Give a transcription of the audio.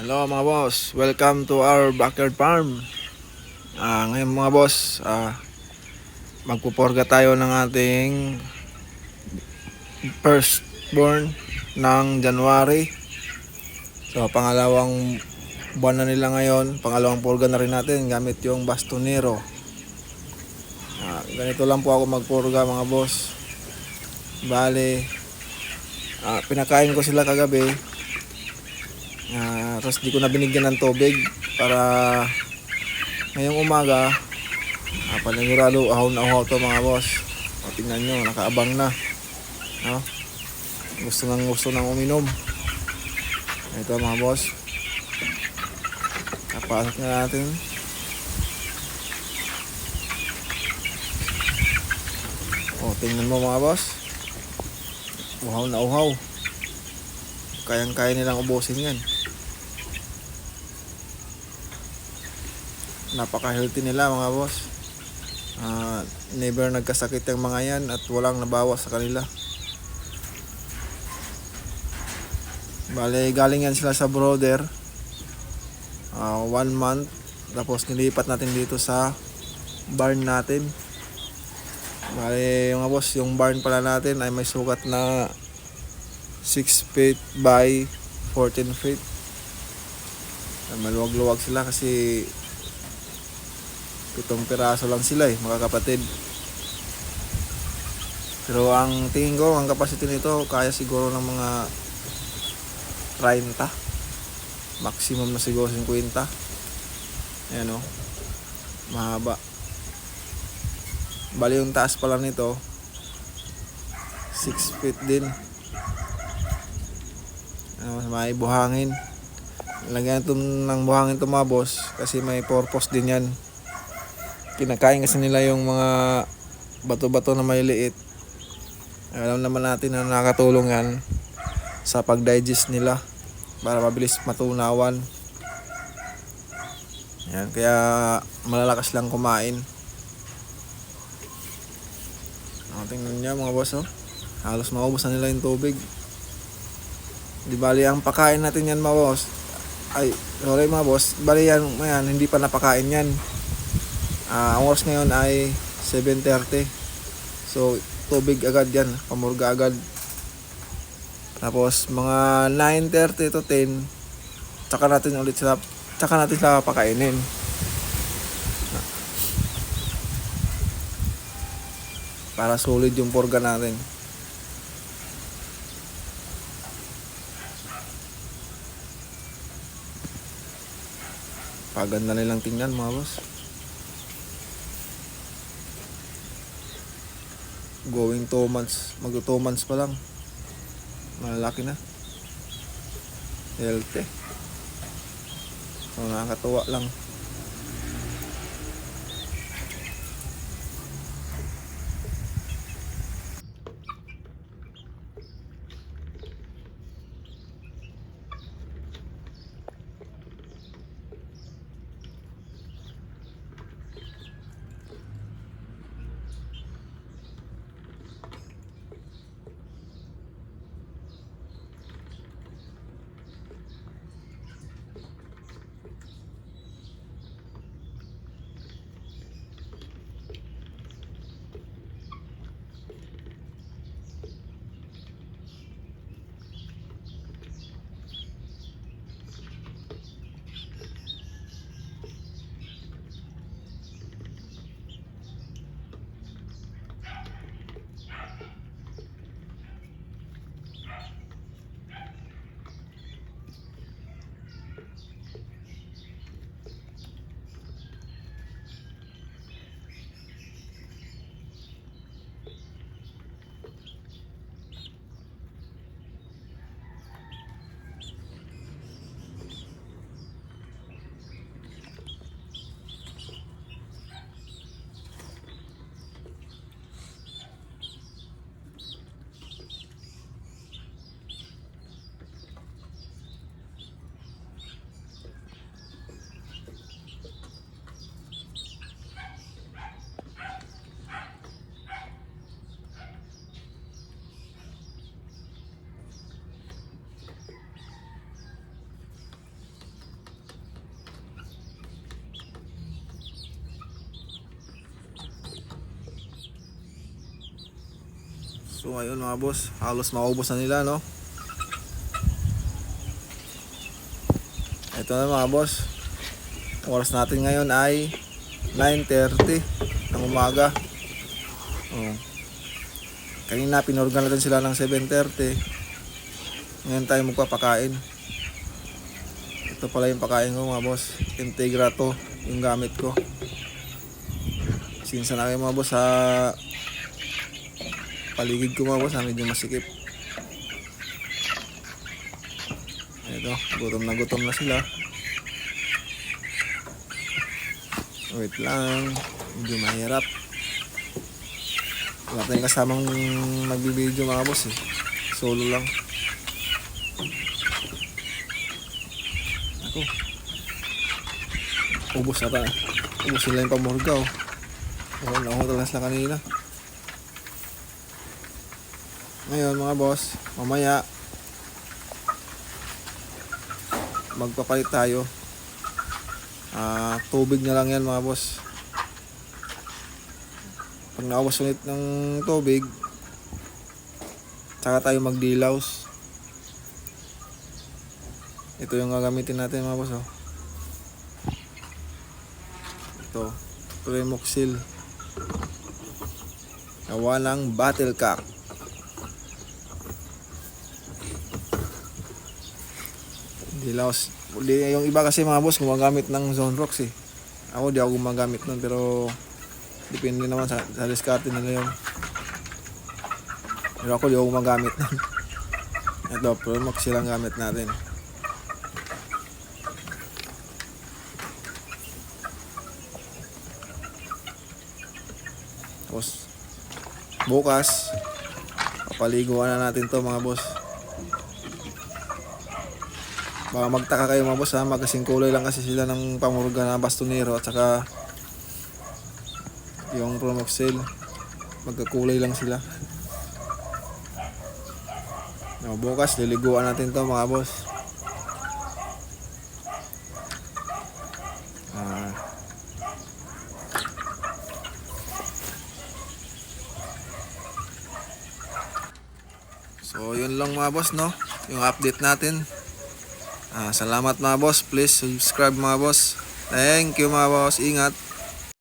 Hello mga boss, welcome to our backyard farm. Ngayon mga boss, magpuporga tayo ng ating firstborn ng January. So pangalawang buwan na nila ngayon, pangalawang purga na rin natin gamit yung bastonero. Ganito lang po ako magpurga mga boss. Bale, pinakain ko sila kagabi. Tapos di ko na binigyan ng tubig para ngayong umaga panigurado ahaw na ahaw to mga boss. Tingnan nyo, nakaabang na, no? Gusto nang uminom. Ito mga boss, napasok na natin. Tingnan mo mga boss, uhaw na uhaw. Kayang kaya nilang ubusin yan. Napaka-healthy nila mga boss. Never nagkasakit yung mga yan at walang nabawas sa kanila. Bale, galing yan sila sa brother. 1 month. Tapos nilipat natin dito sa barn natin. Bale, mga boss, yung barn pala natin ay may sukat na 6 feet by 14 feet. Maluwag-luwag sila kasi 7 piraso lang sila mga kapatid. Pero ang tingin ko, ang capacity nito kaya siguro ng mga 30. Maximum na siguro 50. Ayan mahaba. Bali yung taas pala nito 6 feet din. May buhangin. Lagyan ito ng buhangin ito mga boss kasi may purpose din yan. Kinakain kasi nila yung mga bato-bato na maliliit. Alam naman natin na nakakatulong yan sa pag-digest nila para mabilis matunawan. Yan, kaya malalakas lang kumain. Tingnan niyo mga boss, halos maubos na nila yung tubig. Di bali ang pakain natin yan mga boss. Sorry mga boss, bali yan hindi pa napakain yan. Ang oras ngayon ay 7:30. So tubig agad yan, pamurga agad. Tapos mga 9:30 to 10 tsaka natin sila pakainin. Para solid yung purga natin. Paganda nilang tingnan mga boss. Going 2 months, mag 2 months pa lang, malalaki na, healthy. So nakakatuwa lang. So ayun mga boss, halos maubos na nila, no? Ito na mga boss, oras natin ngayon ay 9:30 ng umaga. Oh. Kanina pinorgan natin sila ng 7:30. Ngayon tayo magpapakain. Ito pala yung pakain ko mga boss, Integra to yung gamit ko. Sinsa na kayo mga boss sa paligid ko mga boss, medyo masikip. Ito, gutom na sila. Wait lang, medyo mahirap. Wala tayong kasamang magbibideo mga boss eh. Solo lang. Ako. Ubos na tayo. Ubos sila yung pamurga oh. Nakuha lang sila kanina. Ngayon mga boss, mamaya magpapalit tayo. Tubig na lang yan mga boss. Pag naubos ulit ng tubig, saka tayo magdilaws. Ito yung gagamitin natin mga boss oh. Ito, Primoxil. Gawa ng battle cock. Dilaws. Yung iba kasi mga boss gumagamit ng Zonrox eh. Ako di ako gumagamit nun, pero depende naman sa diskarte nila yun. Pero ako di ako gumagamit nun. Ito, Primoxil ang gamit natin. Tapos bukas papaliguan na natin to mga boss. Baka magtaka kayo mga boss ha, magkasing kulay lang kasi sila ng pamurga na bastonero at saka yung Primoxil, magkakulay lang sila. No, bukas liliguan natin to mga boss. So yun lang mga boss no, yung update natin. Salamat mga boss, please subscribe mga boss. Thank you mga boss, ingat.